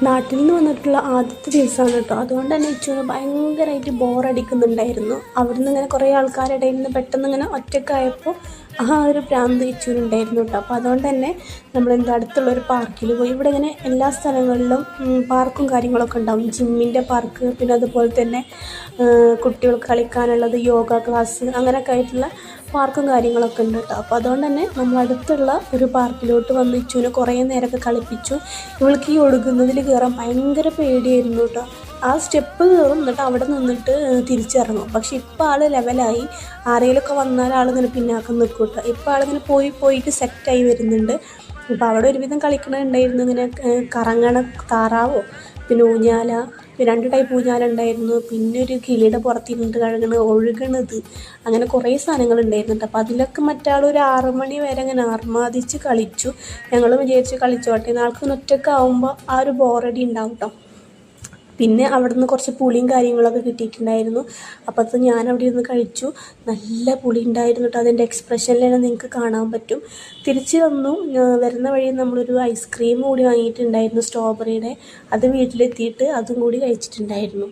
നാട്ടിൽ നിന്ന് വന്നിട്ടുള്ള ആദ്യത്തെ ദിവസമാണ് കേട്ടോ. അതുകൊണ്ട് തന്നെ ഇച്ചുവിന് ഭയങ്കരമായിട്ട് ബോറടിക്കുന്നുണ്ടായിരുന്നു. അവിടുന്ന് ഇങ്ങനെ കുറേ ആൾക്കാരുടെ ഇടയിൽ നിന്ന് പെട്ടെന്ന് ഇങ്ങനെ ഒറ്റയ്ക്കായപ്പോൾ ഒരു ഭ്രാന്ത് ഇച്ചുവിനുണ്ടായിരുന്നു കേട്ടോ. അപ്പോൾ അതുകൊണ്ട് തന്നെ നമ്മളെന്താ അടുത്തുള്ളൊരു പാർക്കിൽ പോയി. ഇവിടെ ഇങ്ങനെ എല്ലാ സ്ഥലങ്ങളിലും പാർക്കും കാര്യങ്ങളൊക്കെ ഉണ്ടാവും. ജിമ്മിൻ്റെ പാർക്ക്, പിന്നെ അതുപോലെ തന്നെ കുട്ടികൾക്ക് കളിക്കാനുള്ളത്, യോഗ ക്ലാസ്, അങ്ങനെയൊക്കെ ആയിട്ടുള്ള പാർക്കും കാര്യങ്ങളൊക്കെ ഉണ്ട് കേട്ടോ. അപ്പോൾ അതുകൊണ്ട് തന്നെ നമ്മളടുത്തുള്ള ഒരു പാർക്കിലോട്ട് വന്ന് ഇച്ചുവിനെ കുറേ നേരമൊക്കെ കളിപ്പിച്ചു. ഇവൾക്ക് ഈ ഒഴുകുന്നതിൽ കയറാൻ ഭയങ്കര പേടിയായിരുന്നു കേട്ടോ. ആ സ്റ്റെപ്പ് കയറും, എന്നിട്ട് അവിടെ നിന്നിട്ട് തിരിച്ചിറങ്ങും. പക്ഷെ ഇപ്പോൾ ആൾ ലെവലായി. ആരെങ്കിലുമൊക്കെ വന്നാൽ ആളിങ്ങനെ പിന്നാക്കം നിൽക്കും കേട്ടോ. ഇപ്പോൾ ആളിങ്ങനെ പോയിട്ട് സെറ്റായി വരുന്നുണ്ട്. അപ്പോൾ അവിടെ ഒരുവിധം കളിക്കണുണ്ടായിരുന്നു. ഇങ്ങനെ കറങ്ങണ താറാവോ, പിന്നെ ഊഞ്ഞാല, 2 ടൈപ്പ് ഊഞ്ഞാല ഉണ്ടായിരുന്നു. പിന്നെ ഒരു കിളിയുടെ പുറത്തിരുന്നിട്ട് ഒഴുകണത്, അങ്ങനെ കുറേ സാധനങ്ങളുണ്ടായിരുന്നു കേട്ടോ. അപ്പോൾ അതിലൊക്കെ മറ്റാളൊരു 6 മണി വരെ അങ്ങനെ ആർമാദിച്ച് കളിച്ചു. ഞങ്ങൾ വിചാരിച്ച് കളിച്ചോട്ടെ, നാൾക്ക് ഒറ്റയ്ക്കാവുമ്പോൾ ആ ഒരു ബോറടി ഉണ്ടാവും കേട്ടോ. പിന്നെ അവിടെ നിന്ന് കുറച്ച് പുളിയും കാര്യങ്ങളൊക്കെ കിട്ടിയിട്ടുണ്ടായിരുന്നു. അപ്പോൾ അത് ഞാൻ അവിടെ ഇരുന്ന് കഴിച്ചു. നല്ല പുളി ഉണ്ടായിരുന്നു കേട്ടോ. അതിൻ്റെ എക്സ്പ്രഷനിൽ തന്നെ നിങ്ങൾക്ക് കാണാൻ പറ്റും. തിരിച്ച് വന്നു. വരുന്ന വഴി നമ്മളൊരു ഐസ്ക്രീം കൂടി വാങ്ങിയിട്ടുണ്ടായിരുന്നു, സ്ട്രോബെറിയുടെ. അത് വീട്ടിലെത്തിയിട്ട് അതും കൂടി കഴിച്ചിട്ടുണ്ടായിരുന്നു.